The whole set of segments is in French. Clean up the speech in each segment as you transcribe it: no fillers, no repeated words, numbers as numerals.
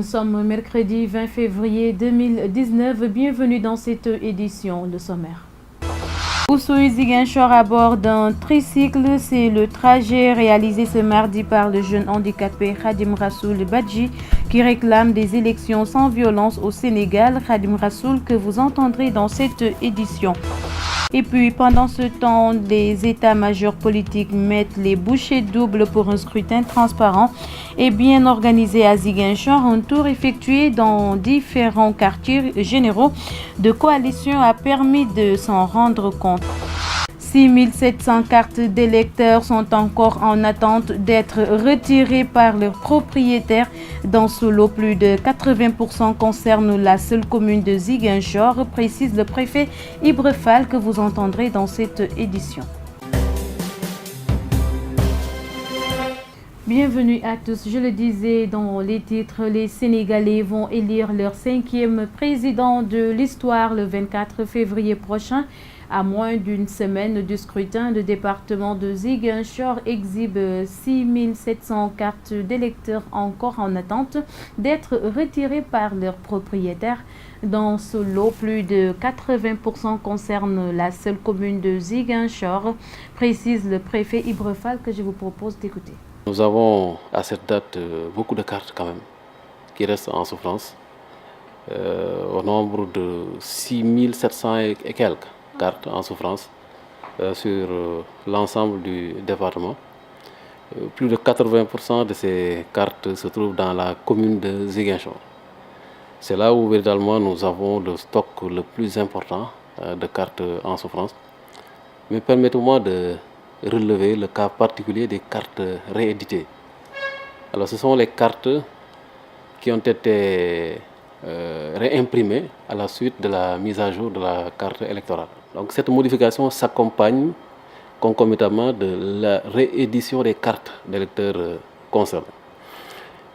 Nous sommes mercredi 20 février 2019. Bienvenue dans cette édition. Le sommaire. Oussouye Ziguinchor à bord d'un tricycle. C'est le trajet réalisé ce mardi par le jeune handicapé Khadim Rassoul Badji qui réclame des élections sans violence au Sénégal. Khadim Rassoul que vous entendrez dans cette édition. Et puis, pendant ce temps, les états-majors politiques mettent les bouchées doubles pour un scrutin transparent et bien organisé à Ziguinchor. Un tour effectué dans différents quartiers généraux de coalition a permis de s'en rendre compte. 6700 cartes d'électeurs sont encore en attente d'être retirées par leurs propriétaires. Dans ce lot, plus de 80% concernent la seule commune de Ziguinchor, précise le préfet Ibra Fall que vous entendrez dans cette édition. Bienvenue à tous. Je le disais dans les titres, les Sénégalais vont élire leur 5e président de l'histoire le 24 février prochain. À moins d'une semaine du scrutin, le département de Ziguinchor exhibe 6700 cartes d'électeurs encore en attente d'être retirées par leurs propriétaires. Dans ce lot, plus de 80% concernent la seule commune de Ziguinchor, précise le préfet Ibra Fall que je vous propose d'écouter. Nous avons à cette date beaucoup de cartes quand même qui restent en souffrance, au nombre de 6700 et quelques cartes en souffrance sur l'ensemble du département. Plus de 80% de ces cartes se trouvent dans la commune de Ziguinchor. C'est là où véritablement nous avons le stock le plus important de cartes en souffrance. Mais permettez-moi de relever le cas particulier des cartes rééditées. Alors ce sont les cartes qui ont été réimprimées à la suite de la mise à jour de la carte électorale. Donc cette modification s'accompagne concomitamment de la réédition des cartes d'électeurs concernés.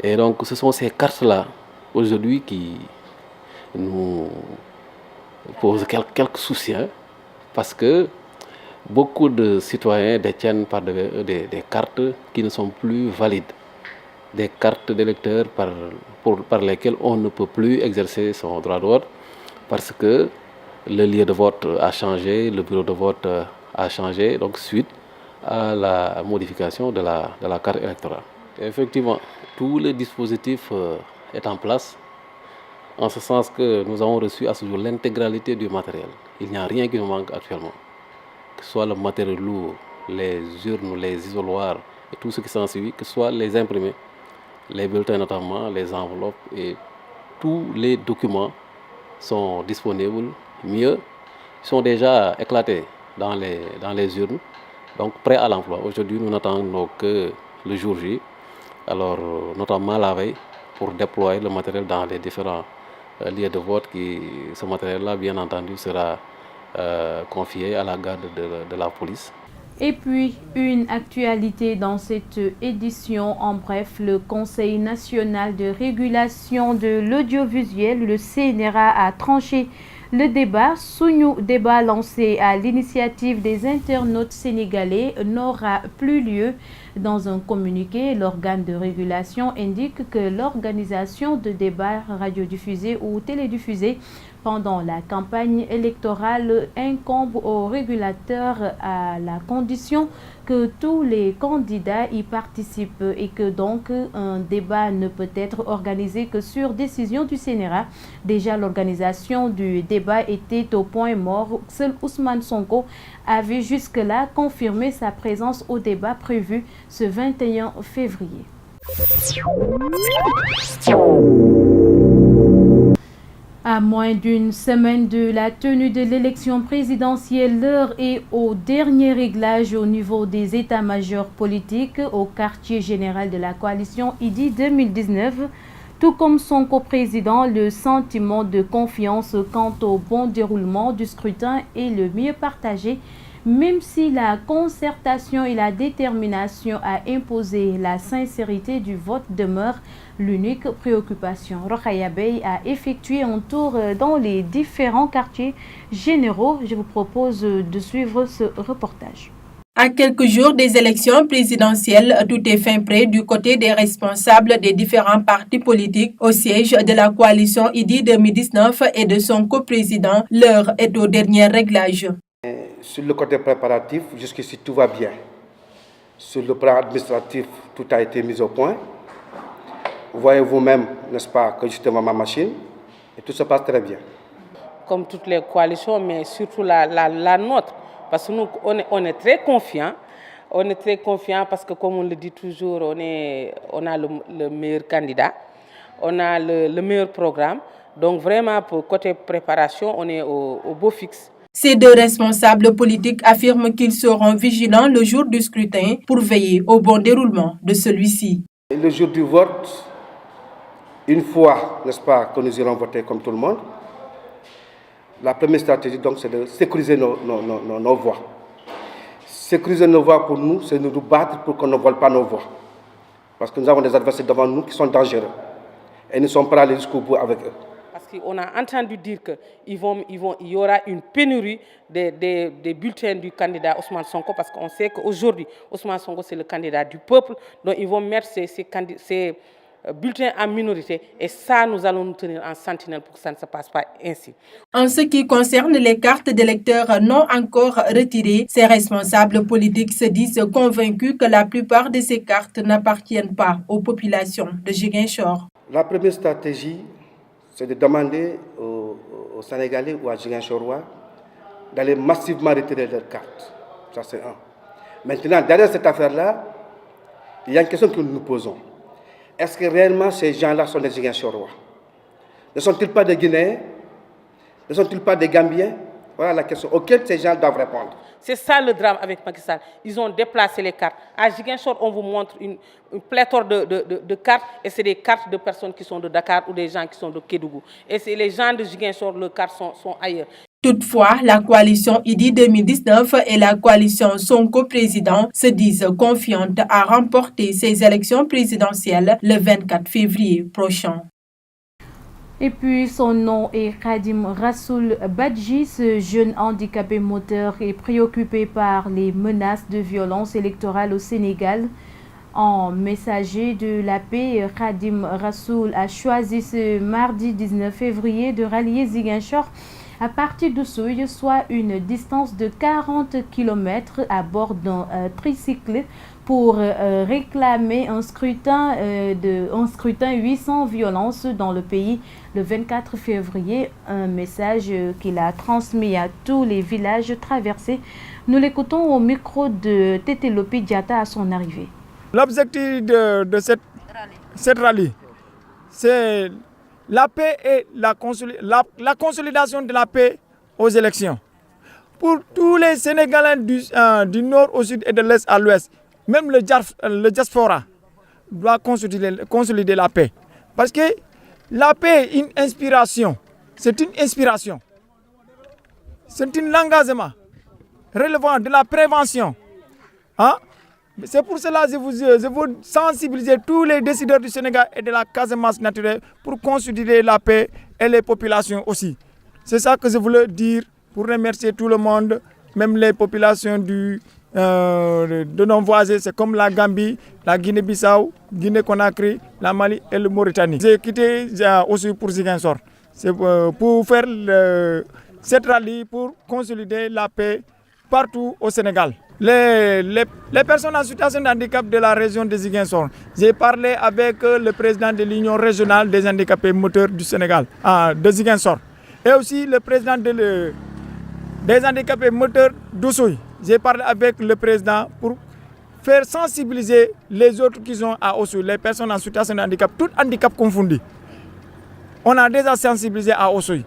Et donc ce sont ces cartes-là aujourd'hui qui nous posent quelques soucis, parce que beaucoup de citoyens détiennent par des cartes qui ne sont plus valides, des cartes d'électeurs par lesquelles on ne peut plus exercer son droit de vote parce que le lieu de vote a changé, le bureau de vote a changé, donc suite à la modification de la carte électorale. Et effectivement, tout le dispositif est en place, en ce sens que nous avons reçu à ce jour l'intégralité du matériel. Il n'y a rien qui nous manque actuellement, que ce soit le matériel lourd, les urnes, les isoloirs et tout ce qui s'ensuit, que ce soit les imprimés, les bulletins notamment, les enveloppes et tous les documents sont disponibles. Mieux, ils sont déjà éclatés dans les urnes, donc prêts à l'emploi. Aujourd'hui, nous n'attendons que le jour J, alors notamment la veille, pour déployer le matériel dans les différents lieux de vote. Ce matériel-là, bien entendu, sera confié à la garde de la police. Et puis, une actualité dans cette édition. En bref, le Conseil national de régulation de l'audiovisuel, le CNRA, a tranché le débat. Sounou débat lancé à l'initiative des internautes sénégalais n'aura plus lieu. Dans un communiqué, l'organe de régulation indique que l'organisation de débats radiodiffusés ou télédiffusés pendant la campagne électorale incombe au régulateur à la condition que tous les candidats y participent et que donc un débat ne peut être organisé que sur décision du CNRA. Déjà, l'organisation du débat était au point mort. Seul Ousmane Sonko avait jusque-là confirmé sa présence au débat prévu ce 21 février. À moins d'une semaine de la tenue de l'élection présidentielle, l'heure est au dernier réglage au niveau des états-majors politiques au quartier général de la coalition IDI 2019. Tout comme son coprésident, le sentiment de confiance quant au bon déroulement du scrutin est le mieux partagé, même si la concertation et la détermination à imposer la sincérité du vote demeurent l'unique préoccupation. Rokhaya Bey a effectué un tour dans les différents quartiers généraux. Je vous propose de suivre ce reportage. À quelques jours des élections présidentielles, tout est fin prêt du côté des responsables des différents partis politiques au siège de la coalition IDI 2019 et de son coprésident. L'heure est au dernier réglage. Sur le côté préparatif, jusqu'ici tout va bien. Sur le plan administratif, tout a été mis au point. Vous voyez vous-même, n'est-ce pas, que je devant ma machine et tout se passe très bien. Comme toutes les coalitions, mais surtout la nôtre. Parce que nous, on est très confiants. On est très confiants parce que, comme on le dit toujours, on a le meilleur candidat, on a le meilleur programme. Donc vraiment, pour côté préparation, on est au beau fixe. Ces deux responsables politiques affirment qu'ils seront vigilants le jour du scrutin pour veiller au bon déroulement de celui-ci. Le jour du vote, une fois, n'est-ce pas, que nous irons voter comme tout le monde, la première stratégie, donc, c'est de sécuriser nos voix. Sécuriser nos voix pour nous, c'est de nous battre pour qu'on ne vole pas nos voix. Parce que nous avons des adversaires devant nous qui sont dangereux. Et nous sommes prêts à aller jusqu'au bout avec eux. Parce qu'on a entendu dire qu'il y aura une pénurie des bulletins du candidat Ousmane Sonko, parce qu'on sait qu'aujourd'hui, Ousmane Sonko, c'est le candidat du peuple. Donc ils vont mettre ces bulletins en minorité, et ça, nous allons nous tenir en sentinelle pour que ça ne se passe pas ainsi. En ce qui concerne les cartes d'électeurs non encore retirées, ces responsables politiques se disent convaincus que la plupart de ces cartes n'appartiennent pas aux populations de Ziguinchor. La première stratégie, c'est de demander aux Sénégalais ou à Ziguinchorois d'aller massivement retirer leurs cartes. Ça, c'est un. Maintenant, derrière cette affaire-là, il y a une question que nous nous posons. Est-ce que réellement ces gens-là sont des Ziguinchorois? Ne sont-ils pas des Guinéens? Ne sont-ils pas des Gambiens? Voilà la question auquel ces gens doivent répondre. C'est ça le drame avec Macky Sall. Ils ont déplacé les cartes. À Ziguinchor, on vous montre une pléthore de cartes, et c'est des cartes de personnes qui sont de Dakar ou des gens qui sont de Kédougou. Et c'est les gens de Ziguinchor, leurs cartes sont ailleurs. Toutefois, la coalition IDI 2019 et la coalition Sonko Président se disent confiantes à remporter ces élections présidentielles le 24 février prochain. Et puis son nom est Khadim Rassoul Badji. Ce jeune handicapé moteur est préoccupé par les menaces de violence électorale au Sénégal. En messager de la paix, Khadim Rassoul a choisi ce mardi 19 février de rallier Ziguinchor à partir de Souille, soit une distance de 40 km à bord d'un tricycle pour réclamer un scrutin 800 violence dans le pays le 24 février. Un message qu'il a transmis à tous les villages traversés. Nous l'écoutons au micro de Tété Lopi Diatta à son arrivée. L'objectif de cette rallye, c'est la paix et la consolidation de la paix aux élections. Pour tous les Sénégalais du nord au sud et de l'est à l'ouest, même le diaspora doit consolider la paix. Parce que la paix est une inspiration. C'est une inspiration. C'est un engagement relevant de la prévention. Hein? C'est pour cela que je veux sensibiliser tous les décideurs du Sénégal et de la Casamance naturelle pour consolider la paix et les populations aussi. C'est ça que je voulais dire pour remercier tout le monde, même les populations de nos voisins, c'est comme la Gambie, la Guinée-Bissau, Guinée-Conakry, la Mali et le Mauritanie. J'ai quitté aussi pour Ziguinchor. C'est pour faire cette rallye pour consolider la paix partout au Sénégal. Les personnes en situation de handicap de la région de Ziguinchor. J'ai parlé avec le président de l'Union régionale des handicapés moteurs du Sénégal, de Ziguinchor, et aussi le président des handicapés moteurs d'Oussouye. J'ai parlé avec le président pour faire sensibiliser les autres qui sont à Oussouye, les personnes en situation de handicap, tout handicap confondu. On a déjà sensibilisé à Oussouye.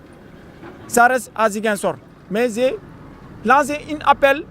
Ça reste à Ziguinchor. Mais j'ai lancé un appel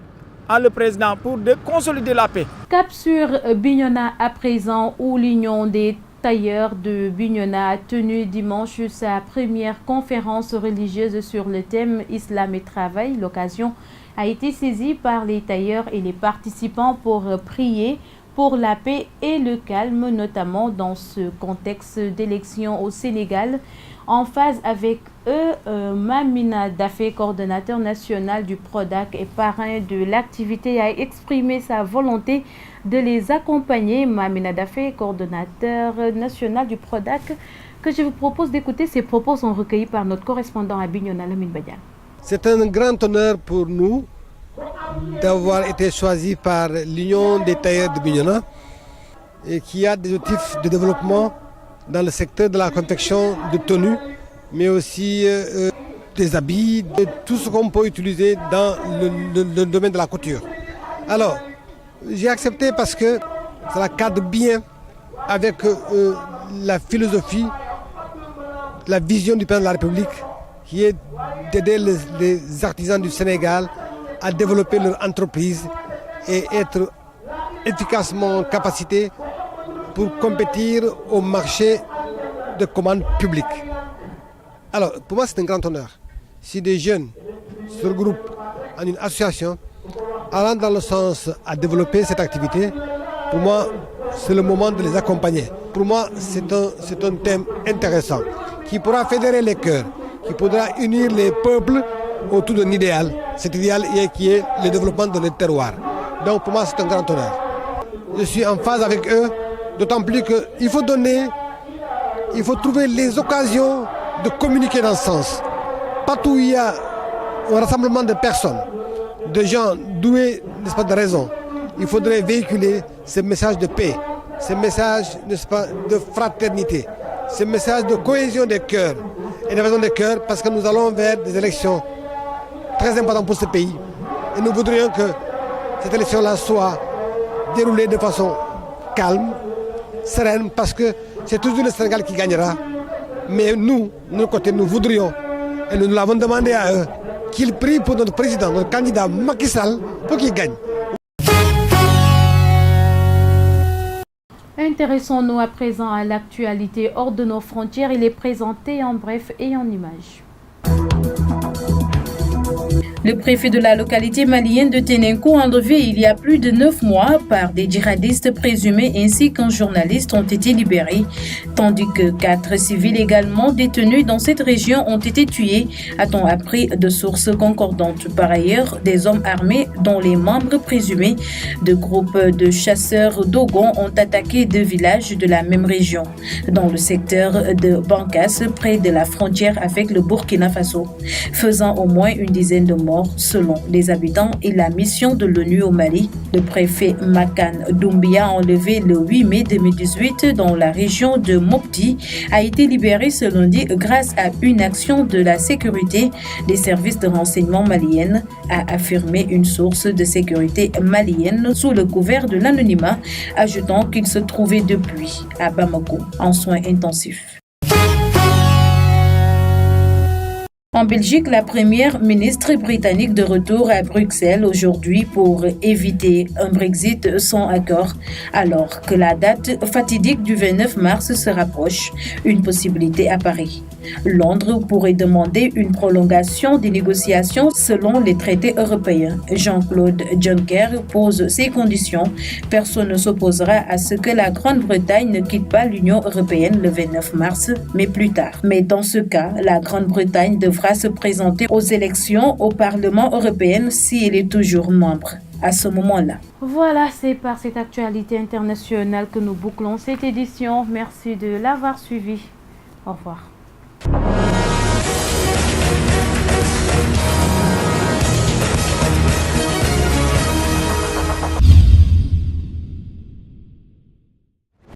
à le président pour consolider la paix. Cap sur Bignona à présent, où l'Union des tailleurs de Bignona a tenu dimanche sa première conférence religieuse sur le thème Islam et Travail. L'occasion a été saisie par les tailleurs et les participants pour prier pour la paix et le calme, notamment dans ce contexte d'élection au Sénégal. En phase avec eux, Mamina Daffé, coordonnateur national du PRODAC et parrain de l'activité, a exprimé sa volonté de les accompagner. Mamina Daffé, coordonnateur national du PRODAC, que je vous propose d'écouter. Ces propos sont recueillis par notre correspondant à Bignona, Lamine Badian. C'est un grand honneur pour nous d'avoir été choisi par l'Union des tailleurs de Bignona et qui a des objectifs de développement dans le secteur de la confection de tenues, mais aussi des habits, de tout ce qu'on peut utiliser dans le domaine de la couture. Alors, j'ai accepté parce que ça cadre bien avec la philosophie, la vision du président de la République, qui est d'aider les artisans du Sénégal à développer leur entreprise et être efficacement en capacité pour compétir au marché de commande publique. Alors, pour moi, c'est un grand honneur. Si des jeunes se regroupent en une association allant dans le sens à développer cette activité, pour moi, c'est le moment de les accompagner. Pour moi, c'est un thème intéressant qui pourra fédérer les cœurs, qui pourra unir les peuples autour d'un idéal. Cet idéal qui est le développement de nos terroirs. Donc, pour moi, c'est un grand honneur. Je suis en phase avec eux. D'autant plus qu'il faut trouver les occasions de communiquer dans ce sens. Partout où il y a un rassemblement de personnes, de gens doués, n'est-ce pas, de raison, il faudrait véhiculer ce message de paix, ce message, n'est-ce pas, de fraternité, ce message de cohésion des cœurs et de raison des cœurs, parce que nous allons vers des élections très importantes pour ce pays. Et nous voudrions que cette élection-là soit déroulée de façon calme, sereine, parce que c'est toujours le Sénégal qui gagnera. Mais nous, de notre côté, nous voudrions, et nous l'avons demandé à eux, qu'ils prient pour notre président, notre candidat Macky Sall, pour qu'il gagne. Intéressons-nous à présent à l'actualité hors de nos frontières. Il est présenté en bref et en images. Le préfet de la localité malienne de Tenenko, enlevé il y a plus de 9 mois par des djihadistes présumés ainsi qu'un journaliste, ont été libérés, tandis que 4 civils également détenus dans cette région ont été tués, a-t-on appris de sources concordantes. Par ailleurs, des hommes armés, dont les membres présumés de groupes de chasseurs Dogon, ont attaqué 2 villages de la même région, dans le secteur de Bankas, près de la frontière avec le Burkina Faso, faisant au moins une dizaine de morts selon les habitants et la mission de l'ONU au Mali. Le préfet Makan Doumbia, enlevé le 8 mai 2018 dans la région de Mopti, a été libéré ce lundi grâce à une action de la sécurité des services de renseignement maliennes, a affirmé une source de sécurité malienne sous le couvert de l'anonymat, ajoutant qu'il se trouvait depuis à Bamako en soins intensifs. En Belgique, la première ministre britannique de retour à Bruxelles aujourd'hui pour éviter un Brexit sans accord, alors que la date fatidique du 29 mars se rapproche. Une possibilité apparaît. Londres pourrait demander une prolongation des négociations selon les traités européens. Jean-Claude Juncker pose ses conditions. Personne ne s'opposera à ce que la Grande-Bretagne ne quitte pas l'Union européenne le 29 mars, mais plus tard. Mais dans ce cas, la Grande-Bretagne devra se présenter aux élections au Parlement européen si elle est toujours membre à ce moment-là. Voilà, c'est par cette actualité internationale que nous bouclons cette édition. Merci de l'avoir suivi. Au revoir.